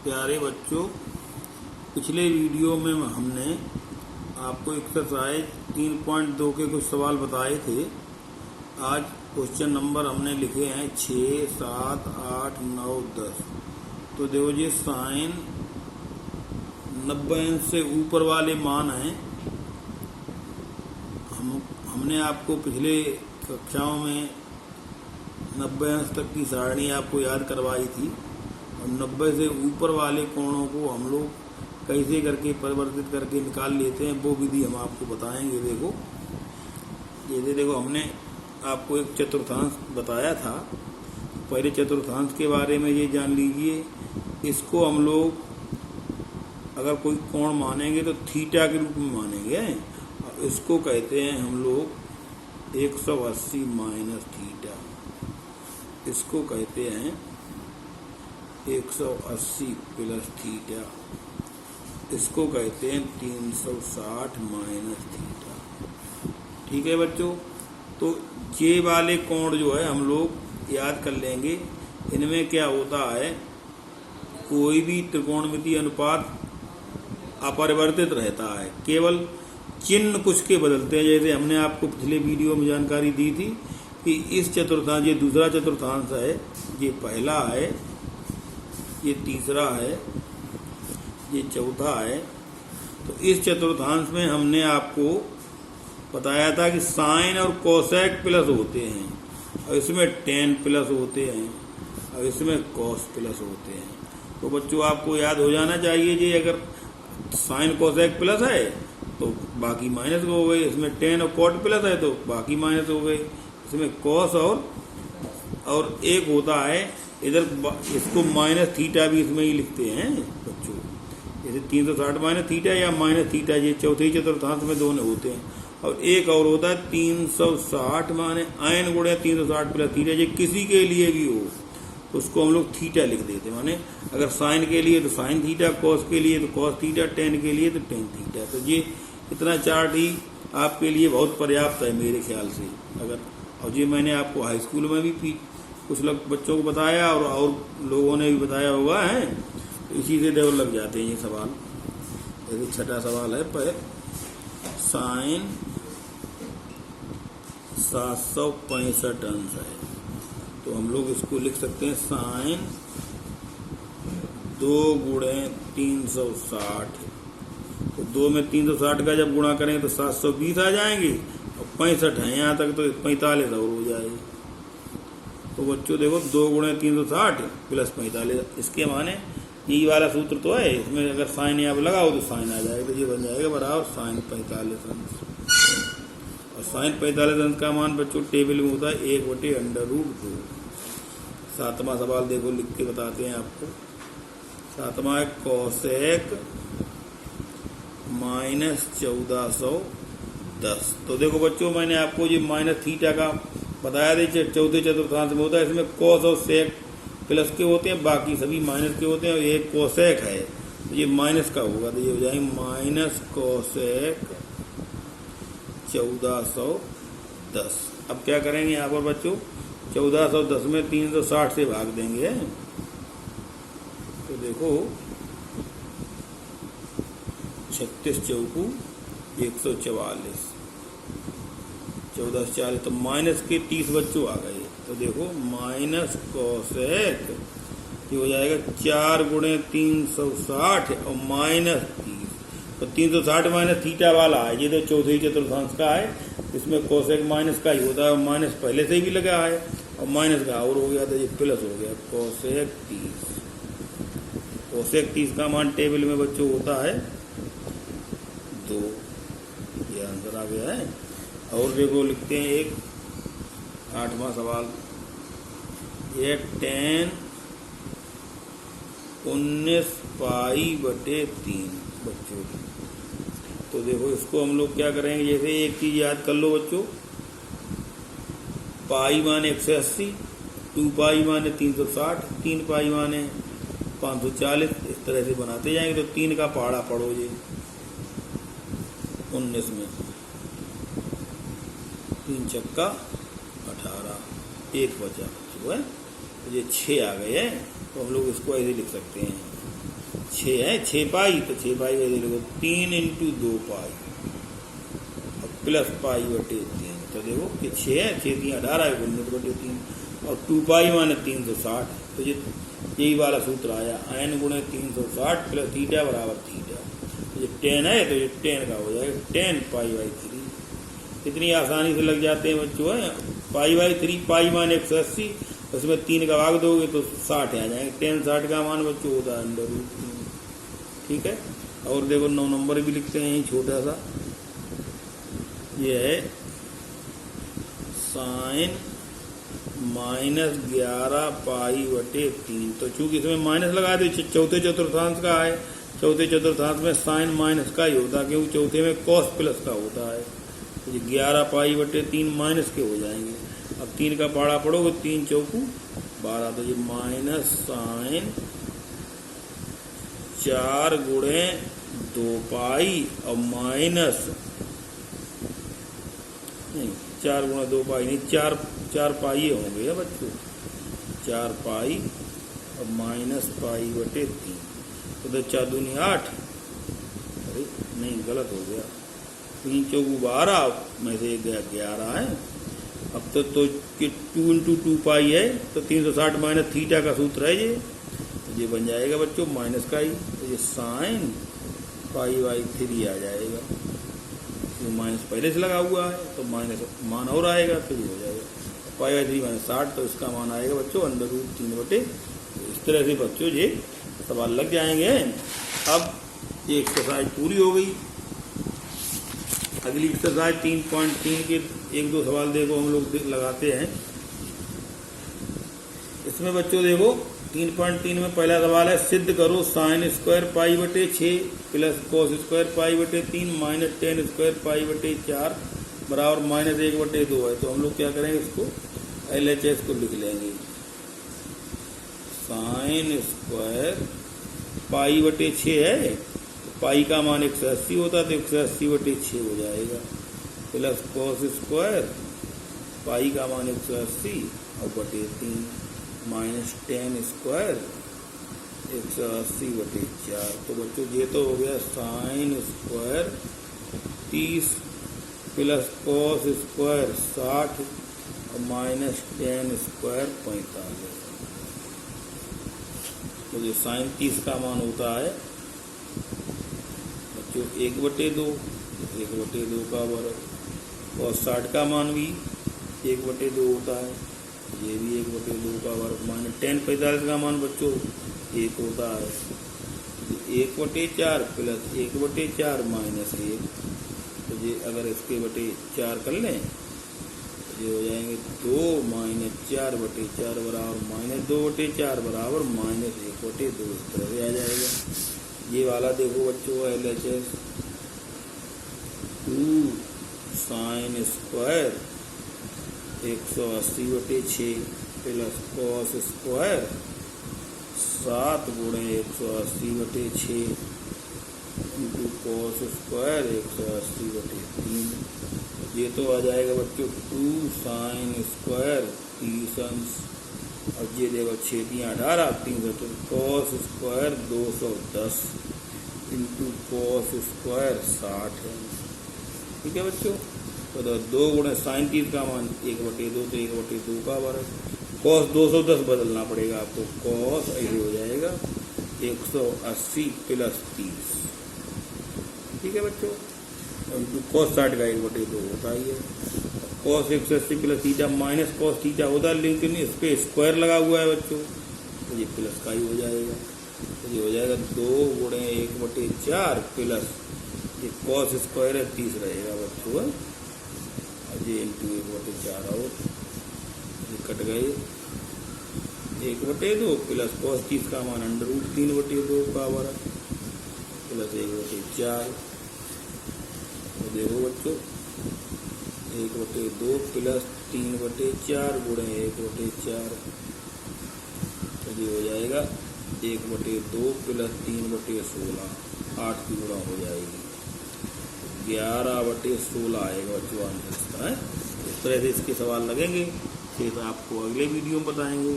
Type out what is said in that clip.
प्यारे बच्चों, पिछले वीडियो में हमने आपको एक्सरसाइज 3.2 के कुछ सवाल बताए थे। आज क्वेश्चन नंबर हमने लिखे हैं 6, 7, 8, 9, 10। तो देखो जी, साइन 90 अंश से ऊपर वाले मान हैं। हमने आपको पिछले कक्षाओं में 90 अंश तक की सारणी आपको याद करवाई थी और 90 से ऊपर वाले कोणों को हम लोग कैसे करके परिवर्तित करके निकाल लेते हैं, वो विधि हम आपको बताएंगे। देखो, जैसे देखो, हमने आपको एक चतुर्थांश बताया था। पहले चतुर्थांश के बारे में ये जान लीजिए। इसको हम लोग अगर कोई कोण मानेंगे तो थीटा के रूप में मानेंगे। इसको कहते हैं हम लोग 180 माइनस थीटा। इसको कहते हैं 180 प्लस थीटा। इसको कहते हैं 360 माइनस थीटा। ठीक है बच्चों, तो ये वाले कोण जो है हम लोग याद कर लेंगे। इनमें क्या होता है, कोई भी त्रिकोणमितीय अनुपात अपरिवर्तित रहता है, केवल चिन्ह कुछ के बदलते हैं। जैसे हमने आपको पिछले वीडियो में जानकारी दी थी कि इस चतुर्थांश, ये दूसरा चतुर्थांश है, ये पहला है, ये तीसरा है, ये चौथा है। तो इस चतुर्थांश में हमने आपको बताया था कि साइन और कोसेक प्लस होते हैं और इसमें टेन प्लस होते हैं और इसमें कॉस प्लस होते हैं। तो बच्चों आपको याद हो जाना चाहिए कि अगर साइन कोसेक प्लस है तो बाकी माइनस हो गए, इसमें टेन और कॉट प्लस है तो बाकी माइनस हो गए, इसमें कॉस और एक होता है इधर, इसको माइनस थीटा भी इसमें ही लिखते हैं बच्चों। जैसे 360 माइनस थीटा या माइनस थीटा, ये चौथे चतुर्थांश में दोनों होते हैं। और एक और होता है 360 माने आयन गुणे 360 प्लस थीटा। ये किसी के लिए भी हो तो उसको हम लोग थीटा लिख देते हैं। माने अगर साइन के लिए तो साइन थीटा, कॉस के लिए तो कॉस थीटा, टेन के लिए तो टेन थीटा। तो ये इतना चार्ट ही आपके लिए बहुत पर्याप्त है मेरे ख्याल से। अगर और ये मैंने आपको हाई स्कूल में भी कुछ लोग बच्चों को बताया और लोगों ने भी बताया हुआ है, तो इसी से देवर लग जाते हैं ये सवाल। जैसे छठा सवाल है, पर साइन 765 अंश है, तो हम लोग इसको लिख सकते हैं साइन 2 गुणे 360। तो 2 में 360 का जब गुणा करेंगे तो 720 आ जाएंगे और 65 है यहाँ तक, तो 45 और हो जाएगी। तो बच्चों देखो, 2 गुणे 360 प्लस 45, इसके माने यही वाला सूत्र तो है। इसमें अगर साइन यहाँ लगाओ तो साइन आ जाएगा, तो ये बन जाएगा बराबर साइन 45 अंश। और साइन 45 अंश का मान बच्चों टेबल में होता है 1/√2। सातवां सवाल देखो, लिख के बताते हैं आपको। सातवां है कोसेक माइनस 1410। तो देखो बच्चों, मैंने आपको ये माइनस थीटा का बताया था, चौथे चतुर्थांश में होता है। इसमें कॉस और सेक प्लस के होते हैं, बाकी सभी माइनस के होते हैं। और ये कोसेक है तो ये माइनस का होगा, तो ये हो जाएगा माइनस कोसेक 1410। अब क्या करेंगे यहाँ पर बच्चों, 1410 में 360 से भाग देंगे। तो देखो 36 चौकू 144, 14 40, तो माइनस के 30 बच्चों आ गए। तो देखो माइनस कोसेक ये हो जाएगा 4 गुणे 360 और माइनस 30। तो 360 माइनस थीटा वाला है, ये तो चौथे चतुर्थांश का है, इसमें कोसेक माइनस का ही होता है। माइनस पहले से ही भी लगा है और माइनस का और हो गया, तो ये प्लस हो गया कोसेक 30। कोसेक 30 का मान टेबल में बच्चों होता है 2। ये आंसर आ गया है। और देखो लिखते हैं एक 8वां सवाल, ये tan 19 π/3 बच्चों। तो देखो इसको हम लोग क्या करेंगे, जैसे एक चीज याद कर लो बच्चों, पाई माने 180, 2 पाई माने 360, 3 पाई माने 540, इस तरह से बनाते जाएंगे। तो 3 का पहाड़ा पढ़ो ये 19 में, 3 चक्का 18, 1 बचा बच्चों है, तो ये 6 आ गए हैं। तो हम लोग इसको ऐसे लिख सकते हैं, 6 है 6 पाई, तो 6 पाई ऐसे लिखो 3 × 2 पाई और प्लस पाई बटे 3। तो देखो कि 6 है, 6 3 18 है, 19/3 और 2 पाई माने 360। तो ये यही वाला सूत्र आया, n × 360 प्लस थीटा बराबर थीटा। ये 10 है तो ये 10 का हो जाएगा 10 π/3। इतनी आसानी से लग जाते हैं बच्चों, है π/3, पाई माने 180, उसमें 3 का भाग दोगे तो 60 आ जाएंगे। 10 60 का मान बच्चों होता है √3। ठीक है, और देखो 9 नंबर भी लिखते हैं यही छोटा सा, ये है sin -11 π/3। तो चूंकि इसमें माइनस लगा दे, चौथे चतुर्थांश का है, चौथे चतुर्थांश में साइन माइनस का ही होता है, क्योंकि चौथे में कॉस प्लस का होता है। तो 11 π/3 माइनस के हो जाएंगे। अब 3 का पाड़ा पड़ोगे, 3 चौकू 12, तो ये माइनस साइन 4 × 2 पाई और माइनस नहीं 4 × 2 पाई नहीं, 4 पाई होंगे बच्चों, 4 पाई और माइनस π/3। तो 4 दूनी 8, अरे नहीं गलत हो गया, 3 चौकू 12 में से 11 है। अब तो 2 × 2 पाई है, तो 360 माइनस थीटा का सूत्र है ये, तो ये बन जाएगा बच्चों माइनस का ही, तो ये साइन π/3 आ जाएगा। तो माइनस पहले से लगा हुआ है तो माइनस मान और आएगा, तो ये हो जाएगा π/3 - 60, तो इसका मान आएगा बच्चों √3/। तो इस तरह से बच्चों ये सवाल लग जाएंगे। अब ये एक्सरसाइज पूरी हो गई। अगली एक्सरसाइज 3.3 के 1-2 सवाल देखो हम लोग लगाते हैं। इसमें बच्चों देखो 3.3 में पहला सवाल है, सिद्ध करो sin² π/6 plus cos² π/3 minus tan² π/4 बराबर -1/2 है। तो हम लोग क्या करेंगे, इसको LHS को लिख लेंगे। sin² π/6 है, पाई का मान 180 होता है, तो 180/6 हो जाएगा, प्लस cos² पाई का मान 180 और /3 माइनस tan² 180/4। तो बच्चों ये तो हो गया sin² 30 प्लस cos² 60 और माइनस tan² 45। तो जो sin 30 का मान होता है बच्चों 1/2 का वर्ग, और 60 का मान भी 1/2 होता है, ये भी 1/2 का वर्ग, माइनस tan 45 का मान बच्चों 1 होता है, 1/4 प्लस 1/4 माइनस 1। तो ये अगर इसके बटे 4 कर लें तो ये हो जाएंगे 2 - 4/4 बराबर -2/4 बराबर -1/2। इस तरह से आ जाएगा। ये वाला देखो बच्चों LHS 2 sin² 180/6 plus cos² 7 × 180/6 into cos² 180/3। ये तो आ जाएगा बच्चों 2 sin² 30 और ये देखो 6 × 18 3 cos² 210 इंटू cos² 60 है। ठीक है बच्चों, तो 2 × sin 30 का मान 1/2, तो 1/2 का वर्ग, cos 210 बदलना पड़ेगा आपको, cos ऐसे हो जाएगा 180 प्लस 30। ठीक है बच्चों, इंटू cos 60 का 1/2 होता ही है, cos 180 plus theta minus cos theta होता है, लेकिन इस पर स्क्वायर लगा हुआ है बच्चों, तो ये प्लस का ही हो जाएगा। तो ये हो जाएगा 2 × 1/4 प्लस ये cos² है 30 रहेगा बच्चों, और ये इंटू 1/4 और ये कट गए 1/2 प्लस cos 30 का मान √3/2 का वर्ग प्लस 1/4। तो देखो बच्चों 1/2 प्लस 3/4 × 1/4, तो ये हो जाएगा 1/2 प्लस 3/16, 8 की गुणा हो जाएगी, 11/16 आएगा बच्चों आंसर। इस तरह से इसके सवाल लगेंगे, फिर आपको अगले वीडियो में बताएंगे।